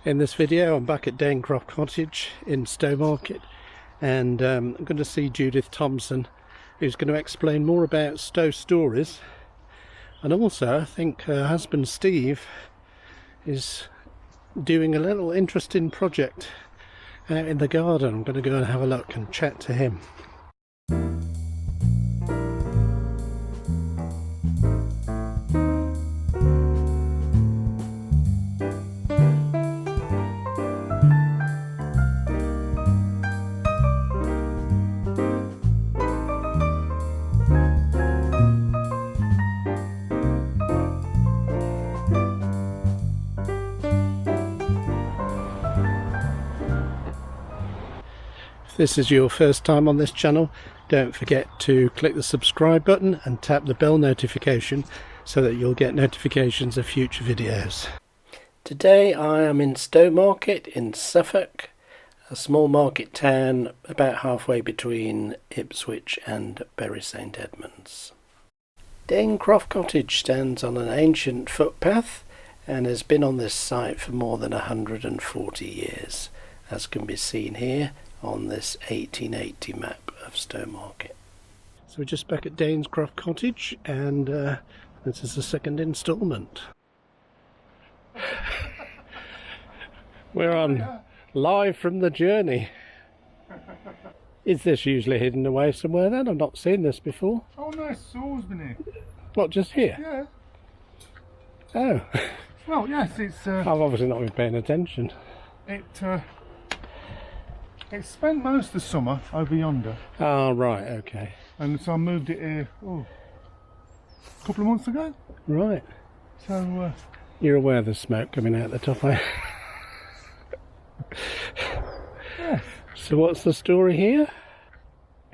In this video I'm back at Danecroft Cottage in Stowe Market, and I'm going to see Judith Thompson, who's going to explain more about Stow Stories, and also I think her husband Steve is doing a little interesting project out in the garden. I'm going to go and have a look and chat to him. If this is your first time on this channel, don't forget to click the subscribe button and tap the bell notification so that you'll get notifications of future videos. Today I am in Stowe Market in Suffolk, a small market town about halfway between Ipswich and Bury St Edmunds. Danecroft Cottage stands on an ancient footpath and has been on this site for more than 140 years, as can be seen here on this 1880 map of Stowe Market. So we're just back at Danecroft Cottage, and this is the second instalment. We're on live from the journey. Is this usually hidden away somewhere then? I've not seen this before. Oh no, it's always been here. What, just here? Yeah. Oh. Well, yes, it's... I've obviously not been paying attention. It spent most of the summer over yonder. Oh, right, okay. And so I moved it here, a couple of months ago. Right. So... You're aware there's smoke coming out the top, eh? Yes. So what's the story here?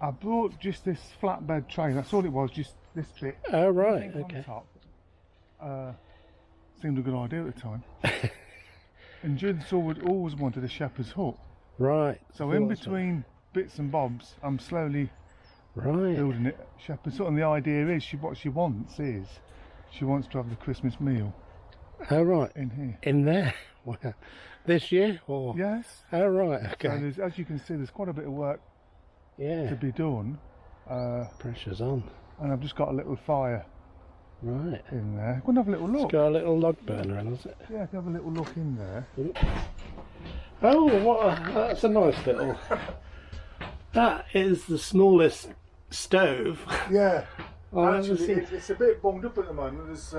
I brought just this flatbed tray, that's all it was, just this bit. Oh, right, On okay. top. Seemed a good idea at the time. And Judith always wanted a shepherd's hut. Right. So in between bits and bobs, I'm slowly building it shepherd's hut. And the idea is, what she wants to have the Christmas meal. Oh, right. In here. In there? Wow. This year? Or? Yes. Oh, right, okay. So as you can see, there's quite a bit of work to be done. Pressure's on. And I've just got a little fire in there. Go and have a little look. It's got a little log burner in, has it? Yeah, have a little look in there. Oh, that's a nice little... That is the smallest stove. Yeah. Actually, it's a bit bunged up at the moment. There's...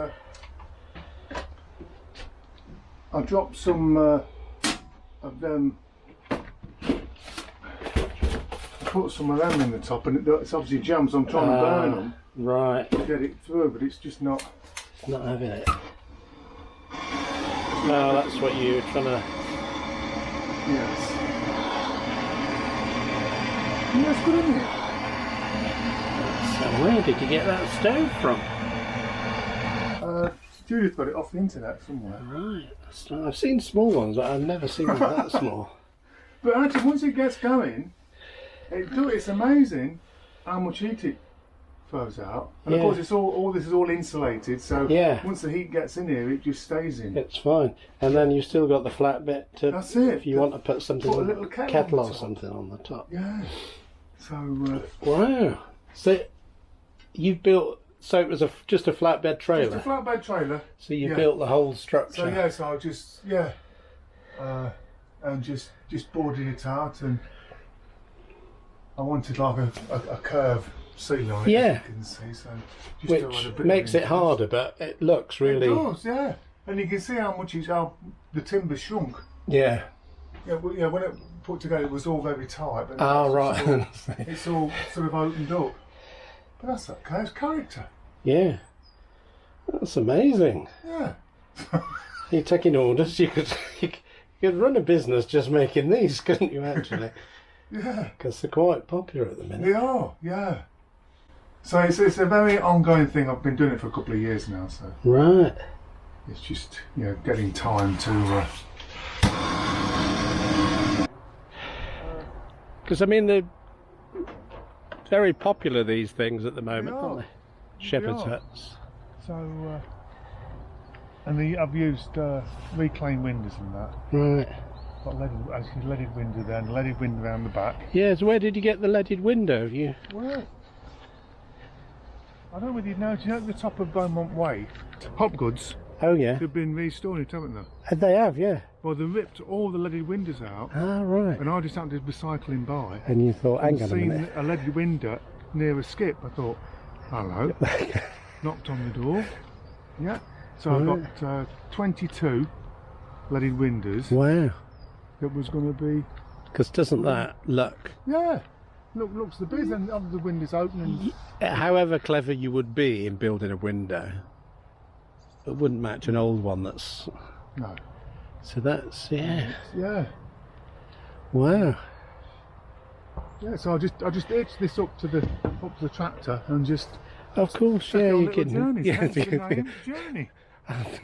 I dropped some of them. Put some of them in the top, and it's obviously jammed, so I'm trying to burn them. Right. To get it through, but it's just not. It's not having it. No, that's what you were trying to. Yes. Yeah, that's good, isn't it? So where did you get that stove from? Judith got it off the internet somewhere. Right. I've seen small ones, but I've never seen one that small. But actually, once it gets going, it's amazing how much heat it throws out. And of course, all this is all insulated, so once the heat gets in here, it just stays in. It's fine. And then you've still got the flat bit to. That's it. If you want to put something, a little kettle or something on the top. Yeah. So. Wow. So you've built. So it was just a flatbed trailer. Just a flatbed trailer. So you built the whole structure. So so I just and just boarded it out, and I wanted like a curved ceiling on it, as you can see. So just which makes it harder, but it looks really. It does, yeah. And you can see how the timber shrunk. Yeah. Yeah, when it put together, it was all very tight. But right. It's all sort of opened up. But that's okay, it's character. Yeah. That's amazing. Yeah. You're taking orders. You could run a business just making these, couldn't you, actually? Yeah. Because they're quite popular at the minute. They are, yeah. So it's a very ongoing thing. I've been doing it for a couple of years now, so. Right. It's just, getting time to... Because, I mean, they're very popular, these things, at the moment, aren't they? Shepherd's huts. So, And I've used reclaimed windows and that. Right. Got leaded window there and leaded window around the back. Yeah, so where did you get the leaded window? Well, I don't know whether you know, at the top of Beaumont Way, Hopgoods. Oh yeah. They've been restoring it, haven't they? They have, yeah. Well, they ripped all the leaded windows out. Ah, right. And I just happened to be cycling by. And you thought, hang on a minute. Seen a leaded window near a skip. I thought, hello. Knocked on the door. Yeah. So I got 22 leaded windows. Wow. It was going to be. Because doesn't that look? Yeah. Looks the biz and the windows open. And however clever you would be in building a window, it wouldn't match an old one that's. No. So that's yeah. Yeah. Wow. Yeah. So I just hitched this up to the tractor and just. Of course, yeah, you can. Journey. Yeah, Journey.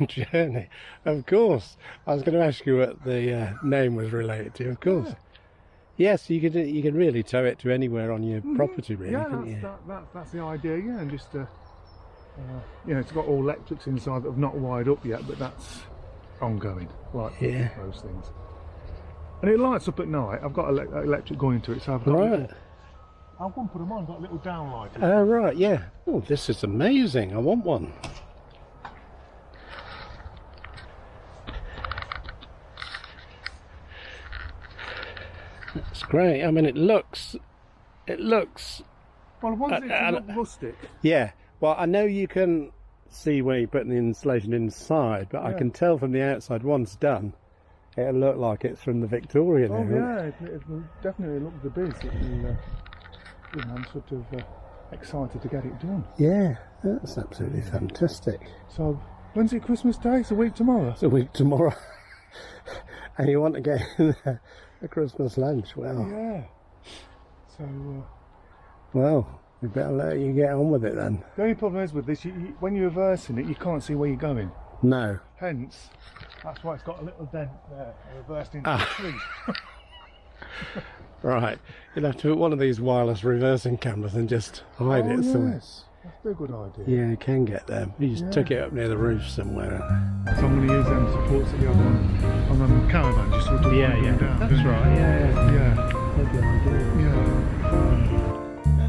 Journey. Of course. I was going to ask you what the name was related to. Of course. Yes, you can really tow it to anywhere on your property, really. Yeah, that's the idea. Yeah, and just it's got all electrics inside that have not wired up yet, but that's ongoing, like those things. And it lights up at night. I've got electric going to it, so I've got. I won't put them on. Got a little downlight. Oh right, yeah. Oh, this is amazing. I want one. That's great. I mean, it looks. Well, once it's look rustic. Yeah. Well, I know you can see where you're putting the insulation inside, but I can tell from the outside. Once done, it'll look like it's from the Victorian era. Oh yeah, it will definitely look the biz. I'm sort of excited to get it done. Yeah, that's absolutely fantastic. So, when's it Christmas Day? It's a week tomorrow. It's a week tomorrow. And you want to get a Christmas lunch? Well. Yeah. So. Well, we better let you get on with it then. The only problem is with this, when you're reversing it, you can't see where you're going. No. Hence, that's why it's got a little dent there, reversed into the tree. Right, you'll have to put one of these wireless reversing cameras and just hide it somewhere. Yes, that's a good idea. Yeah, you can get them. You just tuck it up near the roof somewhere. So I'm going to use them supports that you have on the caravan, just sort of down. That's right. Yeah.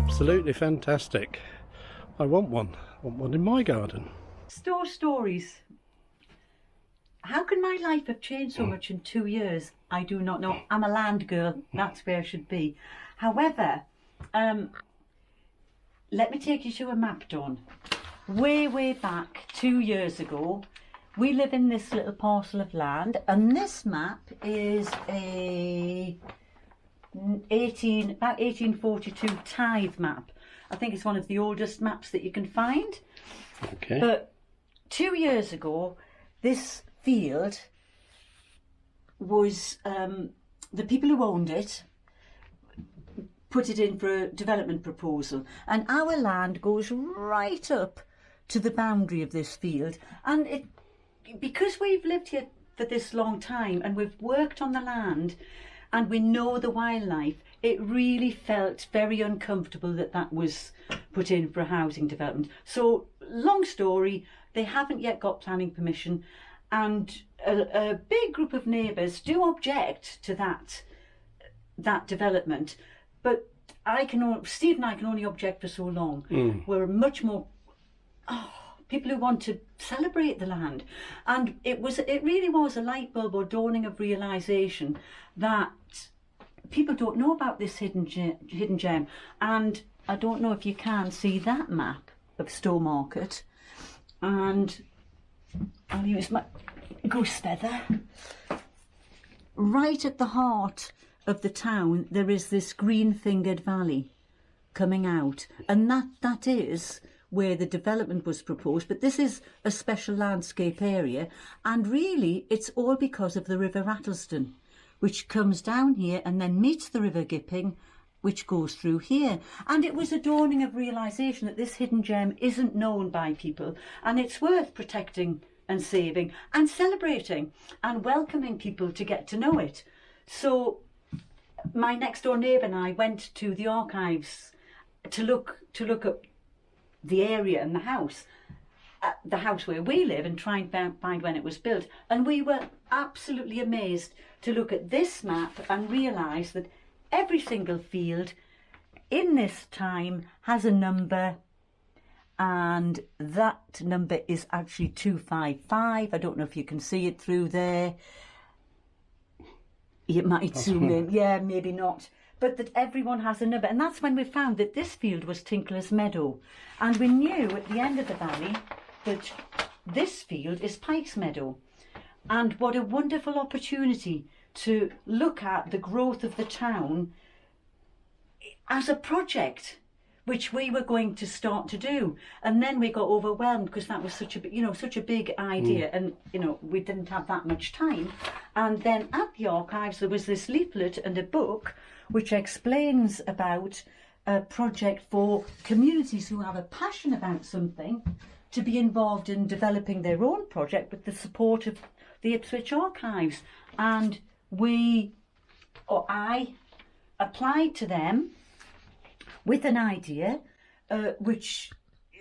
Absolutely fantastic. I want one. I want one in my garden. Stow Stories. How can my life have changed so much in 2 years? I do not know. I'm a land girl. That's where I should be. However, let me take you to a map, Dawn. Way back 2 years ago, we live in this little parcel of land, and this map is about 1842 tithe map. I think it's one of the oldest maps that you can find. Okay. But 2 years ago, this field was the people who owned it put it in for a development proposal, and our land goes right up to the boundary of this field, and because we've lived here for this long time and we've worked on the land and we know the wildlife, it really felt very uncomfortable that was put in for a housing development. So long story, they haven't yet got planning permission, and a big group of neighbours do object to that development, but Steve and I can only object for so long. We're much more people who want to celebrate the land, and it really was a light bulb or dawning of realisation that people don't know about this hidden gem. And I don't know if you can see that map of Stowe Market, and I'll use my goose feather. Right at the heart of the town, there is this green-fingered valley coming out, and that is where the development was proposed. But this is a special landscape area, and really it's all because of the River Rattleston, which comes down here and then meets the River Gipping, which goes through here. And it was a dawning of realisation that this hidden gem isn't known by people, and it's worth protecting and saving and celebrating and welcoming people to get to know it. So my next door neighbour and I went to the archives to look up the area and the house, the house where we live and try and find when it was built. And we were absolutely amazed to look at this map and realise that every single field in this time has a number, and that number is actually 255. I don't know if you can see it through there. You might zoom in, yeah, maybe not. But that everyone has a number. And that's when we found that this field was Tinkler's Meadow. And we knew at the end of the valley that this field is Pike's Meadow. And what a wonderful opportunity to look at the growth of the town as a project, which we were going to start to do. And then we got overwhelmed because that was such a big idea, and we didn't have that much time. And then at the archives there was this leaflet and a book which explains about a project for communities who have a passion about something to be involved in developing their own project with the support of the Ipswich Archives. And I applied to them with an idea, which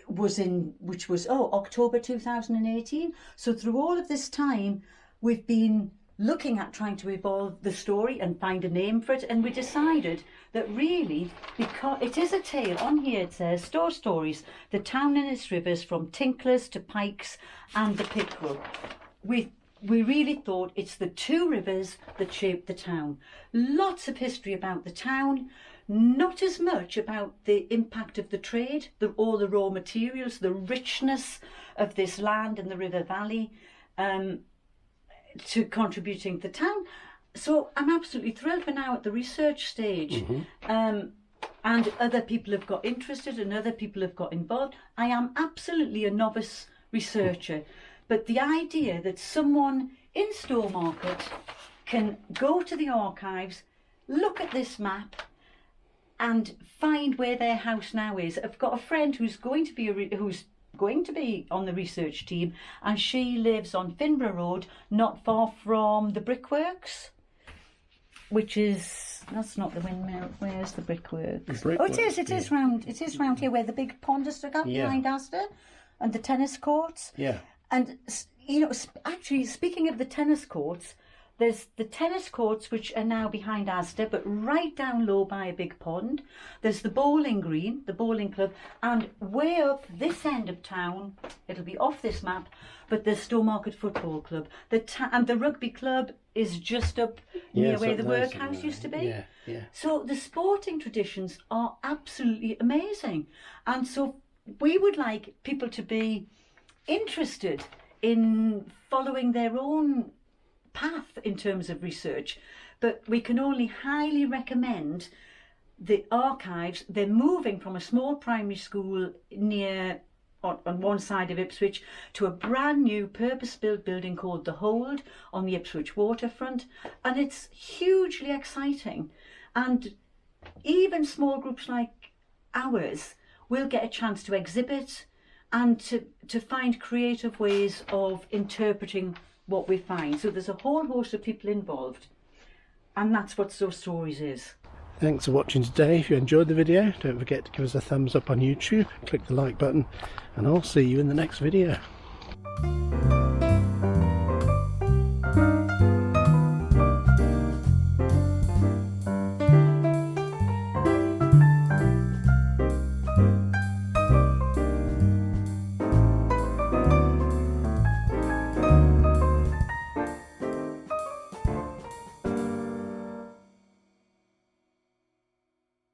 was October 2018. So through all of this time, we've been looking at trying to evolve the story and find a name for it, and we decided that really, because it is a tale, on here it says Stow Stories, the town and its rivers from Tinklers to Pikes and the Pickerel. We really thought it's the two rivers that shaped the town. Lots of history about the town, not as much about the impact of the trade, all the raw materials, the richness of this land and the river valley, to contributing to the town. So I'm absolutely thrilled we're now at the research stage. And other people have got interested and other people have got involved. I am absolutely a novice researcher, but the idea that someone in Stowe Market can go to the archives, look at this map and find where their house now is. I've got a friend who's going to be on the research team, and she lives on Finborough Road, not far from the brickworks, which is, that's not the windmill. Where's the brickworks? It is round here where the big pond is stuck up behind Asda, and the tennis courts. Yeah. And actually, speaking of the tennis courts, there's the tennis courts which are now behind Asda, but right down low by a big pond. There's the bowling green, the bowling club, and way up this end of town, it'll be off this map, but there's Stowe Market Football Club. And the rugby club is just up near where the workhouse used to be. Yeah. So the sporting traditions are absolutely amazing. And so we would like people to be interested in following their own path in terms of research, but we can only highly recommend the archives. They're moving from a small primary school on one side of Ipswich to a brand new purpose-built building called The Hold on the Ipswich waterfront, and it's hugely exciting. And even small groups like ours will get a chance to exhibit and to find creative ways of interpreting what we find. So there's a whole host of people involved, and that's what Stow Stories is. Thanks for watching today. If you enjoyed the video, don't forget to give us a thumbs up on YouTube, click the like button, and I'll see you in the next video.